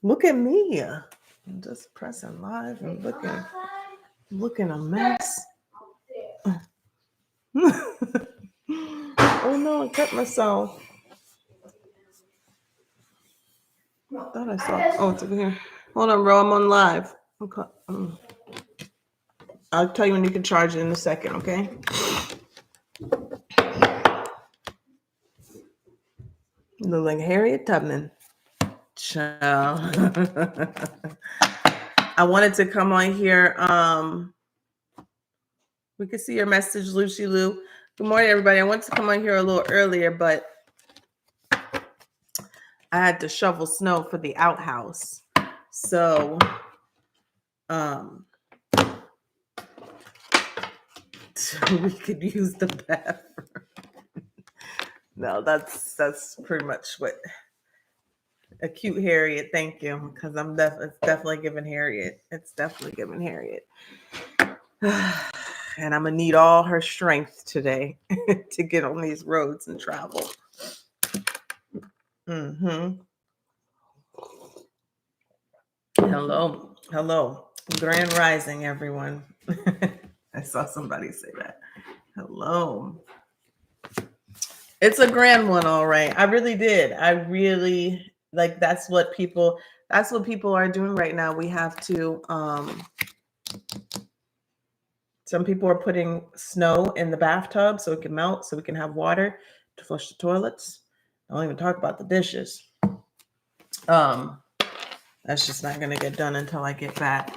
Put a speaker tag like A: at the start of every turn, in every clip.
A: Look at me. I'm just pressing live and looking a mess. Oh no, I cut myself. I thought I saw. Oh, it's over here. Hold on, bro. I'm on live. Okay. I'll tell you when you can charge it in a second, okay? You look like Harriet Tubman. Ciao. I wanted to come on here. We can see your message, Lucy Lou. Good morning, everybody. I wanted to come on here a little earlier, but I had to shovel snow for the outhouse. So, so we could use the bathroom. No, that's pretty much what a cute Harriet. Thank you, because it's definitely giving Harriet. It's definitely giving Harriet. And I'm gonna need all her strength today to get on these roads and travel. Hello, grand rising, everyone. I saw somebody say that. Hello. It's a grand one, all right. I really did. I really like. That's what people are doing right now. We have to. Some people are putting snow in the bathtub so it can melt, so we can have water to flush the toilets. I don't even talk about the dishes. That's just not gonna get done until I get back.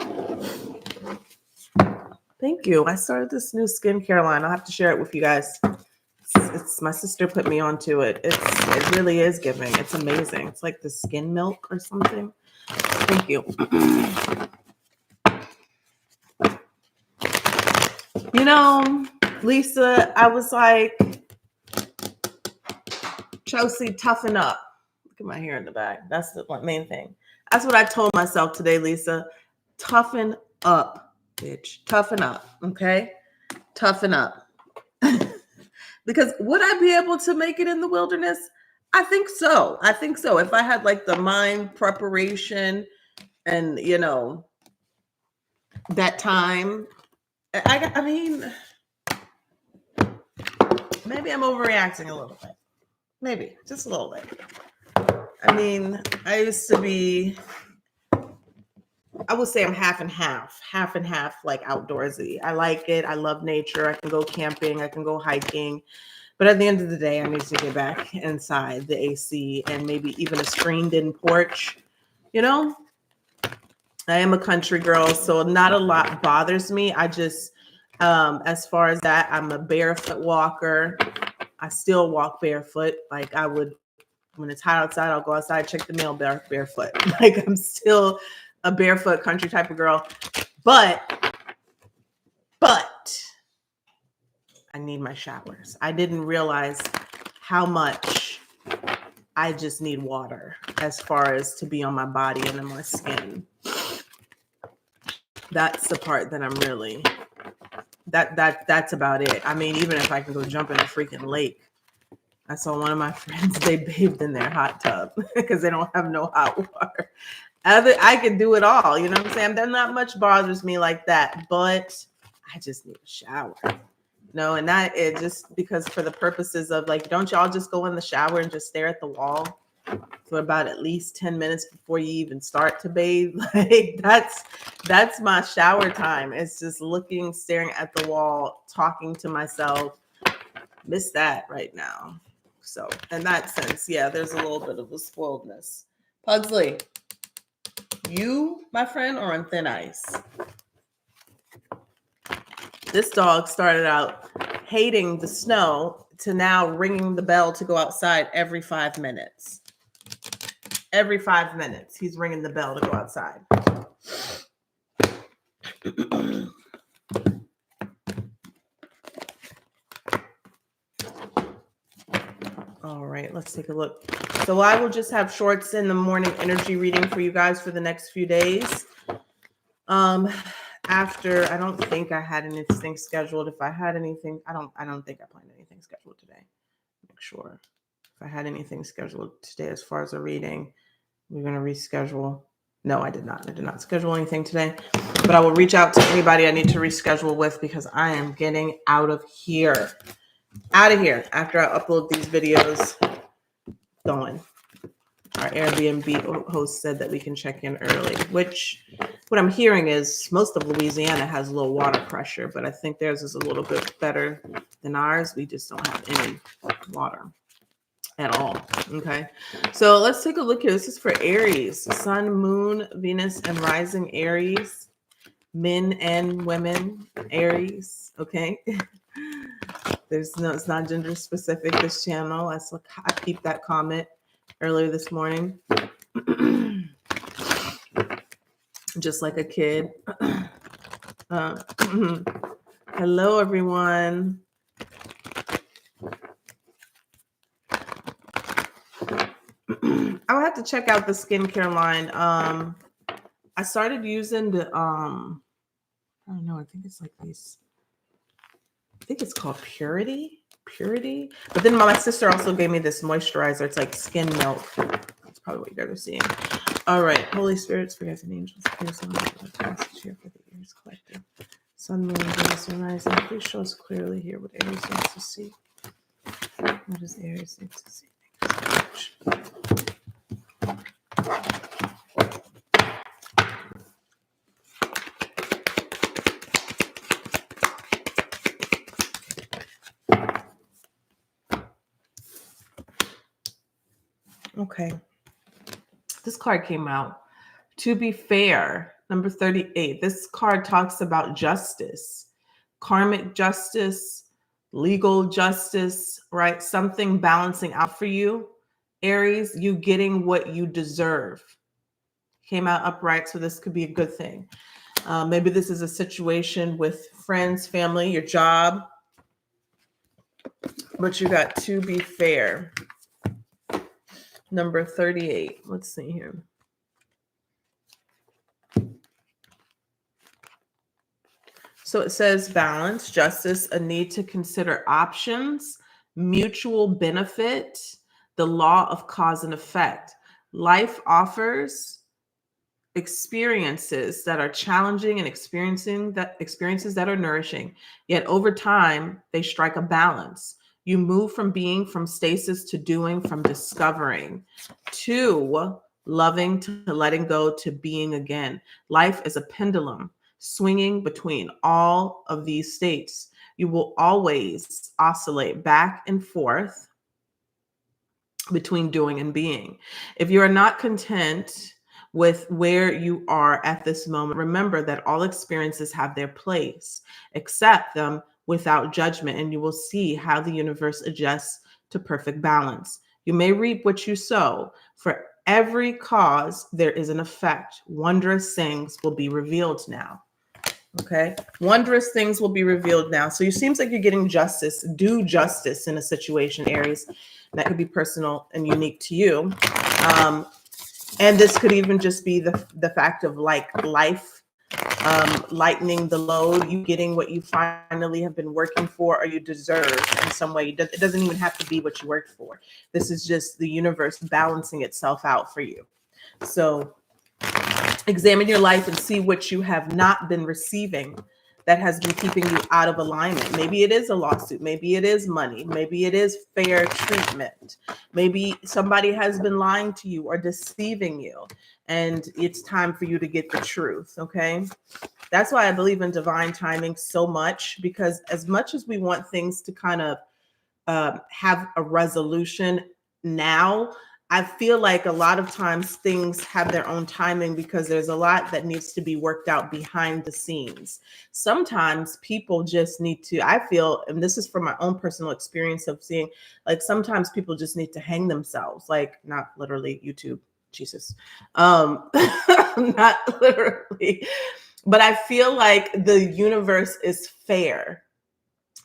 A: Thank you. I started this new skincare line. I'll have to share it with you guys. It's my sister put me onto it. It really is giving. It's amazing. It's like the skin milk or something. Thank you. You know, Lisa, I was like, Chelsea, toughen up. Look at my hair in the back. That's the main thing. That's what I told myself today, Lisa. Toughen up, bitch. Toughen up, okay? Toughen up. Because would I be able to make it in the wilderness? I think so. If I had like the mind preparation and, you know, that time, I mean, maybe I'm overreacting a little bit. Maybe just a little bit. I mean, I used to be, I would say I'm half and half like outdoorsy. I like it. I love nature. I can go camping. I can go hiking. But at the end of the day, I need to get back inside the AC and maybe even a screened-in porch. You know, I am a country girl, so not a lot bothers me. I just, as far as that, I'm a barefoot walker. I still walk barefoot. Like I would, when it's hot outside, I'll go outside, check the mail barefoot. Like I'm still a barefoot country type of girl. But I need my showers. I didn't realize how much I just need water as far as to be on my body and on my skin. That's the part that I'm really, that's about it. I mean, even if I can go jump in a freaking lake. I saw one of my friends, they bathed in their hot tub because they don't have no hot water. I could do it all. You know what I'm saying? That not much bothers me like that, but I just need a shower. No, and that it just because for the purposes of like, don't y'all just go in the shower and just stare at the wall for about at least 10 minutes before you even start to bathe? Like that's my shower time. It's just looking, staring at the wall, talking to myself. Miss that right now. So in that sense, yeah, there's a little bit of a spoiledness. Pugsley, you, my friend, are on thin ice. This dog started out hating the snow to now ringing the bell to go outside every 5 minutes. Every 5 minutes, he's ringing the bell to go outside. All right, let's take a look. So I will just have shorts in the morning energy reading for you guys for the next few days. After, I don't think I had anything scheduled. If I had anything, I don't think I planned anything scheduled today. Make sure if I had anything scheduled today as far as a reading, we're going to reschedule. No, I did not. I did not schedule anything today, but I will reach out to anybody I need to reschedule with because I am getting out of here. Out of here after I upload these videos. Going. Our Airbnb host said that we can check in early, which what I'm hearing is most of Louisiana has low water pressure, but I think theirs is a little bit better than ours. We just don't have any water at all. Okay. So let's take a look here. This is for Aries, Sun, Moon, Venus, and rising Aries, men and women, Aries. Okay. It's not gender specific, this channel. I peeped that comment earlier this morning. Just like a kid. Hello, everyone. I would have to check out the skincare line. I started using the I don't know, I think it's like these. I think it's called Purity. But then my sister also gave me this moisturizer. It's like skin milk. That's probably what you guys are seeing. All right. Holy Spirit, spirits and angels. Here's a message here for the Aries collective. Sun, Moon, Venus, and rising. Please show us clearly here what Aries needs to see. What does Aries need to see? Thank you so much. Okay. This card came out. To be fair, number 38. This card talks about justice, karmic justice, legal justice, right? Something balancing out for you. Aries, you getting what you deserve. Came out upright, so this could be a good thing. Maybe this is a situation with friends, family, your job. But you got to be fair. Number 38. Let's see here. So it says balance, justice, a need to consider options, mutual benefit, the law of cause and effect. Life offers experiences that are challenging and experiences that are nourishing. Yet over time, they strike a balance. You move from being, from stasis to doing, from discovering to loving, to letting go, to being again. Life is a pendulum swinging between all of these states. You will always oscillate back and forth between doing and being. If you are not content with where you are at this moment, remember that all experiences have their place. Accept them without judgment, and you will see how the universe adjusts to perfect balance. You may reap what you sow. For every cause, there is an effect. Wondrous things will be revealed now. Okay. Wondrous things will be revealed now. So it seems like you're getting justice, do justice in a situation, Aries. That could be personal and unique to you. And this could even just be the fact of like life lightening the load, you getting what you finally have been working for or you deserve in some way. It doesn't even have to be what you worked for. This is just the universe balancing itself out for you. So examine your life and see what you have not been receiving that has been keeping you out of alignment. Maybe it is a lawsuit. Maybe it is money. Maybe it is fair treatment. Maybe somebody has been lying to you or deceiving you, and it's time for you to get the truth, okay? That's why I believe in divine timing so much, because as much as we want things to kind of have a resolution now, I feel like a lot of times things have their own timing because there's a lot that needs to be worked out behind the scenes. Sometimes people just need to, I feel, and this is from my own personal experience of seeing, like sometimes people just need to hang themselves, like not literally YouTube, Jesus, not literally, but I feel like the universe is fair,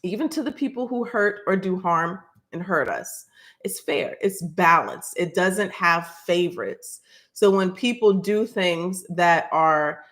A: even to the people who hurt or do harm and hurt us. It's fair. It's balanced. It doesn't have favorites. So when people do things that are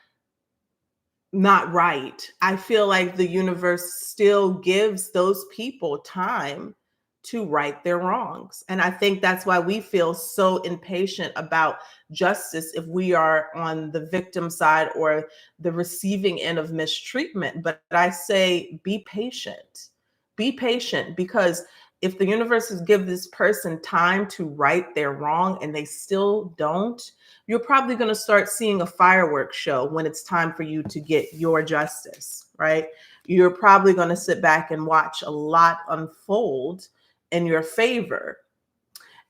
A: not right, I feel like the universe still gives those people time to right their wrongs. And I think that's why we feel so impatient about justice if we are on the victim side or the receiving end of mistreatment. But I say be patient. Be patient, because if the universe has given this person time to right their wrong and they still don't, you're probably going to start seeing a fireworks show when it's time for you to get your justice, right? You're probably going to sit back and watch a lot unfold in your favor.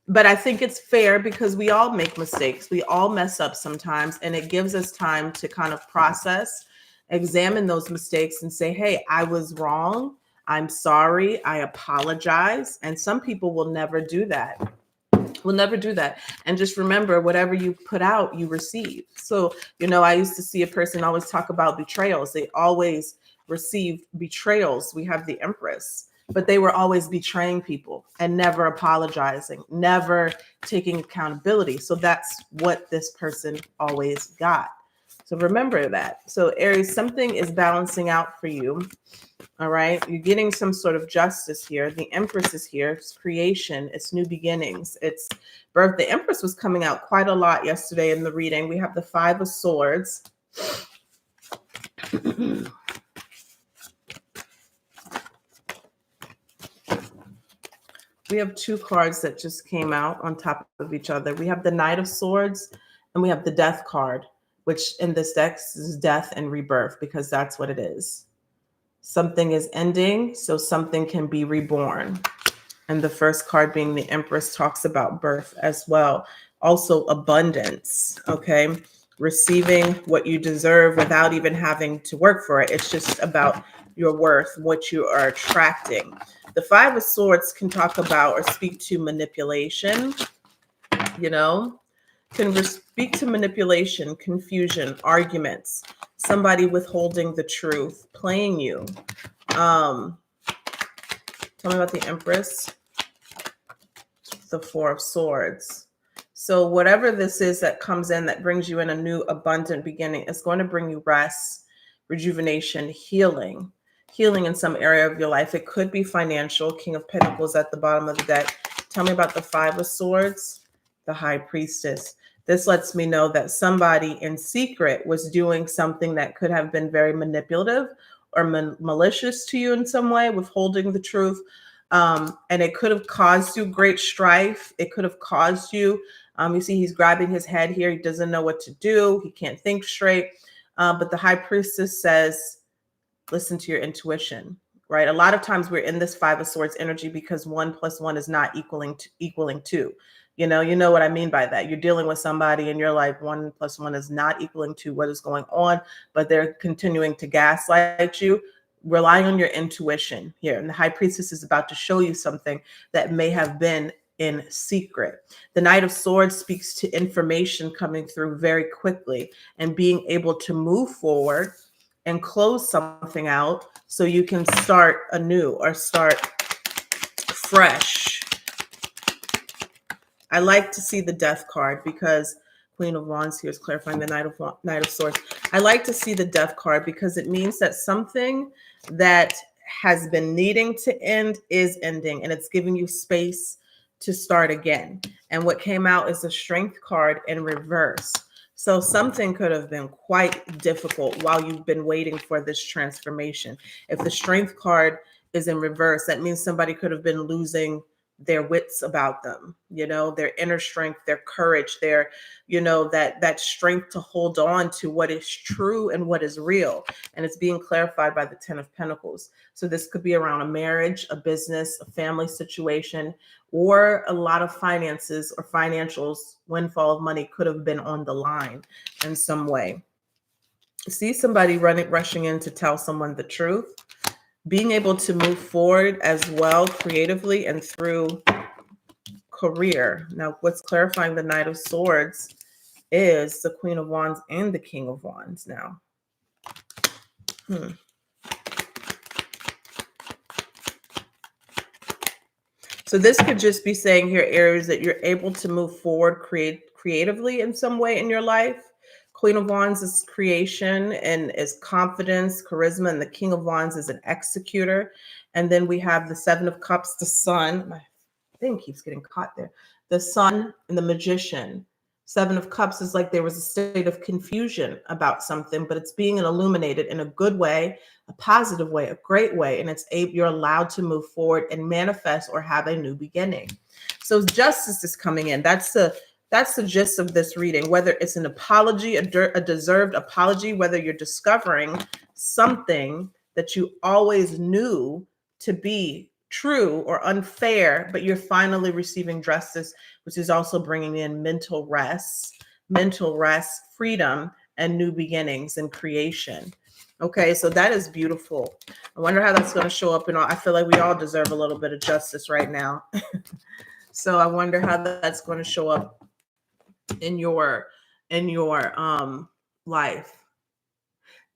A: But I think it's fair because we all make mistakes. We all mess up sometimes, and it gives us time to kind of process, examine those mistakes and say, hey, I was wrong. I'm sorry. I apologize. And some people will never do that. Will never do that. And just remember, whatever you put out, you receive. So, I used to see a person always talk about betrayals. They always receive betrayals. We have the Empress, but they were always betraying people and never apologizing, never taking accountability. So that's what this person always got. So remember that. So Aries, something is balancing out for you. All right. You're getting some sort of justice here. The Empress is here. It's creation. It's new beginnings. It's birth. The Empress was coming out quite a lot yesterday in the reading. We have the Five of Swords. We have two cards that just came out on top of each other. We have the Knight of Swords and we have the Death card, which in this deck is death and rebirth, because that's what it is. Something is ending, so something can be reborn. And the first card, being the Empress, talks about birth as well. Also abundance, okay? Receiving what you deserve without even having to work for it. It's just about your worth, what you are attracting. The Five of Swords can talk about or speak to manipulation, can speak to manipulation, confusion, arguments, somebody withholding the truth, playing you. Tell me about the Empress. The Four of Swords. So whatever this is that comes in that brings you in a new abundant beginning, it's going to bring you rest, rejuvenation, healing in some area of your life. It could be financial. King of Pentacles at the bottom of the deck. Tell me about the Five of Swords, the High Priestess. This lets me know that somebody in secret was doing something that could have been very manipulative or malicious to you in some way, withholding the truth. And it could have caused you great strife. It could have caused you, you see, he's grabbing his head here. He doesn't know what to do. He can't think straight. But the High Priestess says, listen to your intuition, right? A lot of times we're in this Five of Swords energy because 1 + 1 is not equaling 2. You know what I mean by that. You're dealing with somebody and you're like, 1 + 1 is not equaling 2. What is going on? But they're continuing to gaslight you. Rely on your intuition here. And the High Priestess is about to show you something that may have been in secret. The Knight of Swords speaks to information coming through very quickly and being able to move forward and close something out so you can start anew or start fresh. I like to see the Death card because Queen of Wands here is clarifying the Knight of Swords. I like to see the Death card because it means that something that has been needing to end is ending, and it's giving you space to start again. And what came out is the Strength card in reverse. So something could have been quite difficult while you've been waiting for this transformation. If the Strength card is in reverse, that means somebody could have been losing their wits about them, their inner strength, their courage, their, that strength to hold on to what is true and what is real. And it's being clarified by the 10 of Pentacles. So this could be around a marriage, a business, a family situation, or a lot of finances or financials. Windfall of money could have been on the line in some way. See somebody rushing in to tell someone the truth. Being able to move forward as well creatively and through career. Now, what's clarifying the Knight of Swords is the Queen of Wands and the King of Wands now. So this could just be saying here, Aries, that you're able to move forward creatively in some way in your life. Queen of Wands is creation and is confidence, charisma, and the King of Wands is an executor. And then we have the Seven of Cups, the Sun. My thing keeps getting caught there. The Sun and the Magician. Seven of Cups is like there was a state of confusion about something, but it's being illuminated in a good way, a positive way, a great way, and you're allowed to move forward and manifest or have a new beginning. So justice is coming in. That's the gist of this reading, whether it's an apology, a deserved apology, whether you're discovering something that you always knew to be true or unfair, but you're finally receiving justice, which is also bringing in mental rest, freedom, and new beginnings and creation. Okay, so that is beautiful. I wonder how that's going to show up in all. I feel like we all deserve a little bit of justice right now. So I wonder how that's going to show up in your life.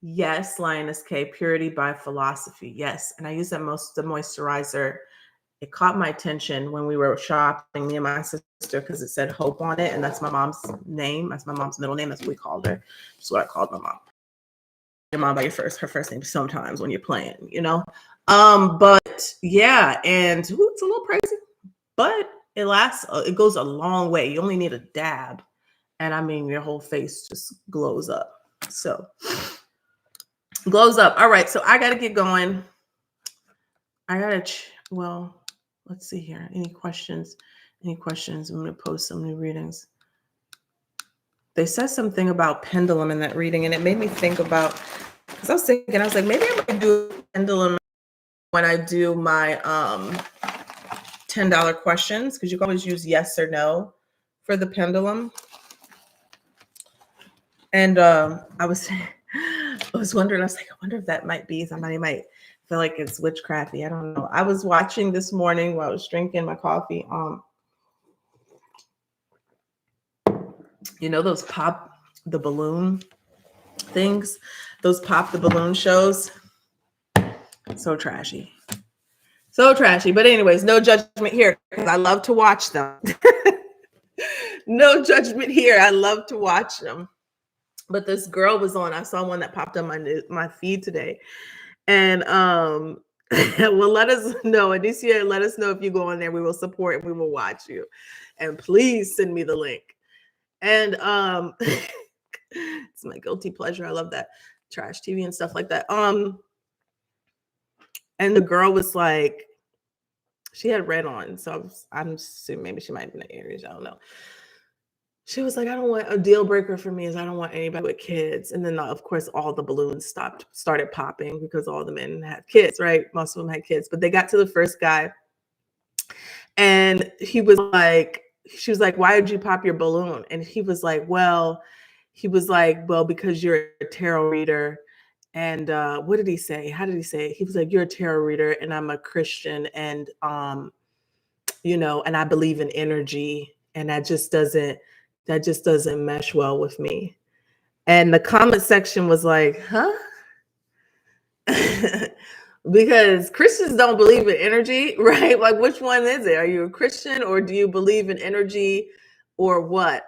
A: Yes, Lioness K, purity by philosophy. Yes, and I use that the moisturizer. It caught my attention when we were shopping, me and my sister, because it said Hope on it, and that's my mom's name. That's my mom's middle name. That's what we called her. That's what I called my mom. Your mom by her first name sometimes when you're playing, you know. But yeah, and it's a little crazy, but it lasts. It goes a long way. You only need a dab, and I mean, your whole face just glows up. So glows up. All right, so I got to get going. Well, let's see here. Any questions? I'm going to post some new readings. They said something about pendulum in that reading, and it made me think about, because I was like, maybe I might do pendulum when I do my $10 questions, because you can always use yes or no for the pendulum. And I was wondering, I was like, I wonder if that might be, somebody might feel like it's witchcrafty. I don't know. I was watching this morning while I was drinking my coffee. You know those pop the balloon things? Those pop the balloon shows? So trashy. So trashy. But anyways, no judgment here, because I love to watch them. No judgment here. I love to watch them. But this girl was on. I saw one that popped on my feed today. And well, let us know. Alicia, let us know if you go on there. We will support and we will watch you. And please send me the link. And it's my guilty pleasure. I love that trash TV and stuff like that. And the girl was like, she had red on, so I'm assuming maybe she might be an Aries. I don't know. She was like, I don't want, a deal breaker for me is I don't want anybody with kids. And then of course all the balloons started popping because all the men had kids, right? Most of them had kids, but they got to the first guy, and she was like, why did you pop your balloon? And he was like, well, because you're a tarot reader. And what did he say? How did he say it? He was like, you're a tarot reader and I'm a Christian, and you know, and I believe in energy, and that just doesn't mesh well with me. And the comment section was like, huh? Because Christians don't believe in energy, right? Like, which one is it? Are you a Christian, or do you believe in energy, or what?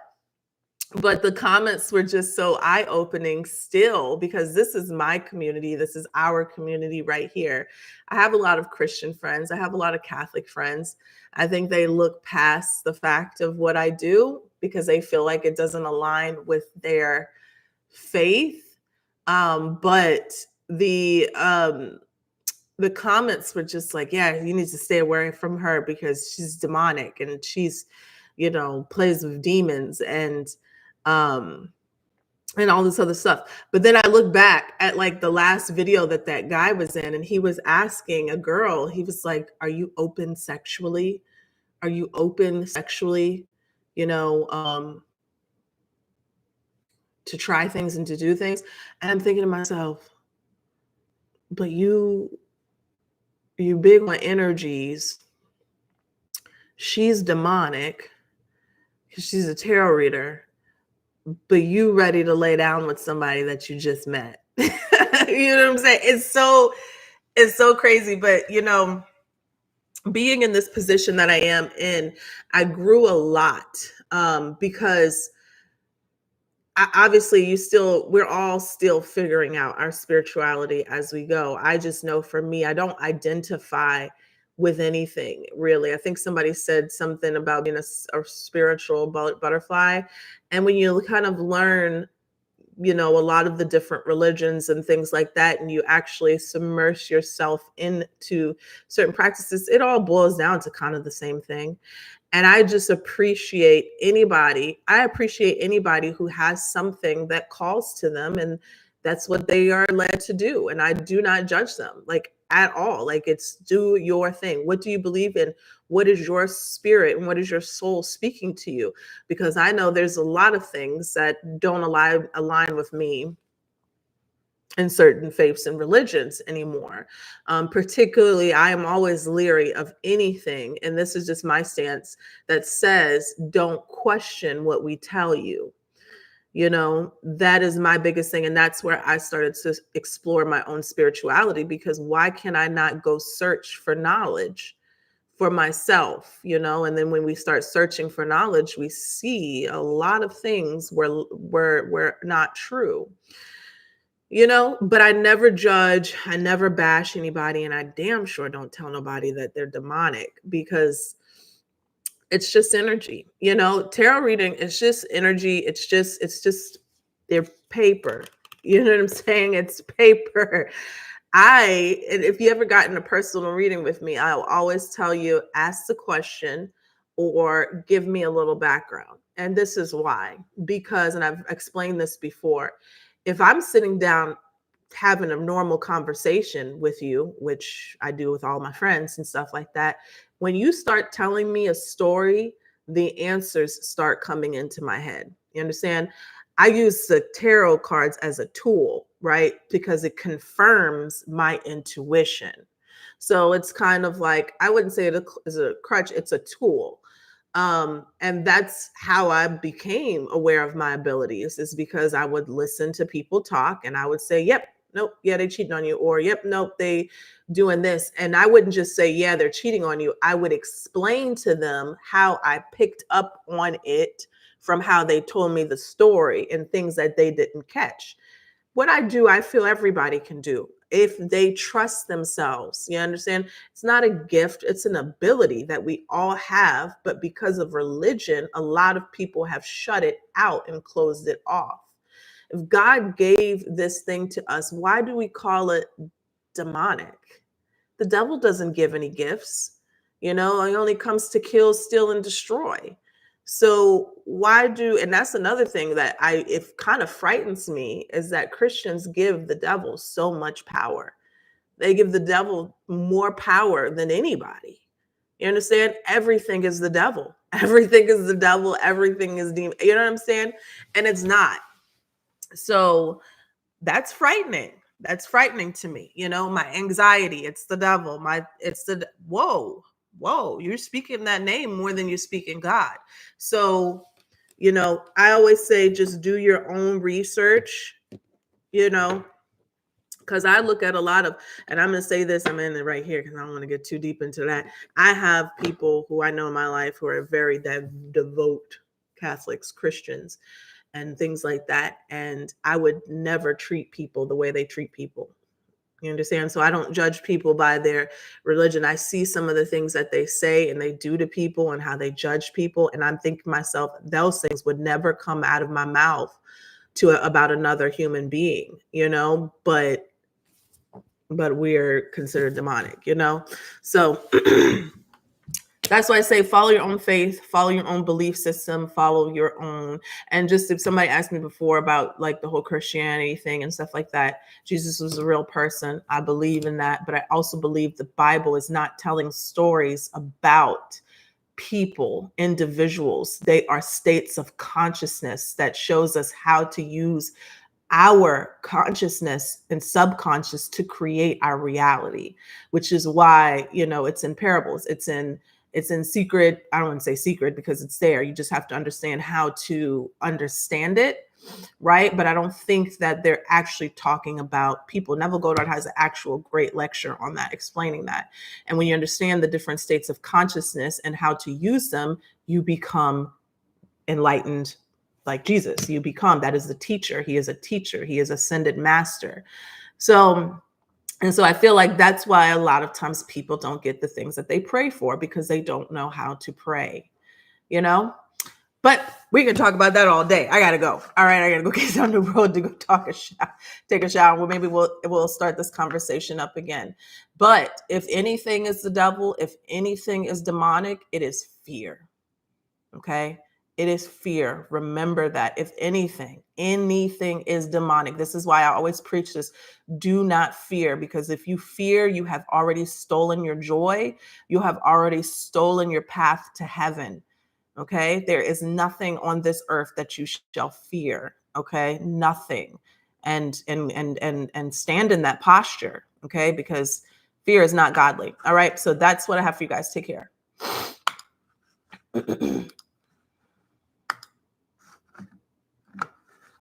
A: But the comments were just so eye-opening still, because this is my community. This is our community right here. I have a lot of Christian friends. I have a lot of Catholic friends. I think they look past the fact of what I do because they feel like it doesn't align with their faith. But the comments were just like, yeah, you need to stay away from her because she's demonic and she's, you know, plays with demons and all this other stuff. But then I look back at like the last video that guy was in, and he was asking a girl, he was like, are you open sexually? Are you open sexually? You know, to try things and to do things. And I'm thinking to myself, but you big on energies. She's demonic because she's a tarot reader, but you ready to lay down with somebody that you just met. You know what I'm saying? It's so crazy. But, you know, being in this position that I am in, I grew a lot because obviously we're all still figuring out our spirituality as we go. I just know for me, I don't identify with anything really. I think somebody said something about being a spiritual butterfly. And when you kind of learn, a lot of the different religions and things like that, and you actually submerge yourself into certain practices, it all boils down to kind of the same thing. And I just appreciate anybody. I appreciate anybody who has something that calls to them and that's what they are led to do. And I do not judge them like at all. Like it's do your thing. What do you believe in? What is your spirit and what is your soul speaking to you? Because I know there's a lot of things that don't align with me in certain faiths and religions anymore. Particularly, I am always leery of anything, and this is just my stance, that says don't question what we tell you. That is my biggest thing. And that's where I started to explore my own spirituality, because why can I not go search for knowledge for myself? And then when we start searching for knowledge, we see a lot of things were not true. But I never judge, I never bash anybody, and I damn sure don't tell nobody that they're demonic, because it's just energy. Tarot reading is just energy. It's just their paper. You know what I'm saying? It's paper. And if you ever gotten a personal reading with me, I'll always tell you, ask the question or give me a little background. And this is why, because, and I've explained this before, if I'm sitting down having a normal conversation with you, which I do with all my friends and stuff like that, when you start telling me a story, the answers start coming into my head. You understand? I use the tarot cards as a tool, right? Because it confirms my intuition. So it's kind of like, I wouldn't say it is a crutch, it's a tool. And that's how I became aware of my abilities, is because I would listen to people talk and I would say, yep, nope, yeah, they cheating on you, or yep, nope, they doing this. And I wouldn't just say, yeah, they're cheating on you. I would explain to them how I picked up on it from how they told me the story and things that they didn't catch. What I do, I feel everybody can do if they trust themselves. You understand? It's not a gift, it's an ability that we all have. But because of religion, a lot of people have shut it out and closed it off. If God gave this thing to us, why do we call it demonic? The devil doesn't give any gifts. He only comes to kill, steal, and destroy. So and that's another thing that it kind of frightens me, is that Christians give the devil so much power. They give the devil more power than anybody. You understand? Everything is the devil. Everything is the devil. Everything is demon. You know what I'm saying? And it's not. So that's frightening. That's frightening to me. My anxiety, it's the devil. Whoa, you're speaking that name more than you're speaking God. So, I always say, just do your own research, because I look at a lot of, and I'm going to say this, I'm in it right here because I don't want to get too deep into that. I have people who I know in my life who are very devout Catholics, Christians, and things like that. And I would never treat people the way they treat people. You understand? So I don't judge people by their religion. I see some of the things that they say and they do to people and how they judge people. And I'm thinking to myself, those things would never come out of my mouth about another human being, but we're considered demonic, So that's why I say follow your own faith, follow your own belief system, follow your own. And just, if somebody asked me before about like the whole Christianity thing and stuff like that, Jesus was a real person. I believe in that. But I also believe the Bible is not telling stories about people, individuals. They are states of consciousness that shows us how to use our consciousness and subconscious to create our reality, which is why, it's in parables. It's in secret. I don't want to say secret because it's there. You just have to understand how to understand it. Right. But I don't think that they're actually talking about people. Neville Goddard has an actual great lecture on that, explaining that. And when you understand the different states of consciousness and how to use them, you become enlightened, like Jesus. You become, that is the teacher. He is a teacher. He is ascended master. So, and so I feel like that's why a lot of times people don't get the things that they pray for, because they don't know how to pray, you know? But we can talk about that all day. I gotta go. All right, I gotta go get on the road to go take a shower. Well, maybe we'll start this conversation up again. But if anything is the devil, if anything is demonic, it is fear. Okay, it is fear. Remember that. If anything is demonic. This is why I always preach this: do not fear, because if you fear, you have already stolen your joy. You have already stolen your path to heaven. Okay, there is nothing on this earth that you shall fear. Okay, nothing. And stand in that posture. Okay, because fear is not godly. All right, so that's what I have for you guys. Take care.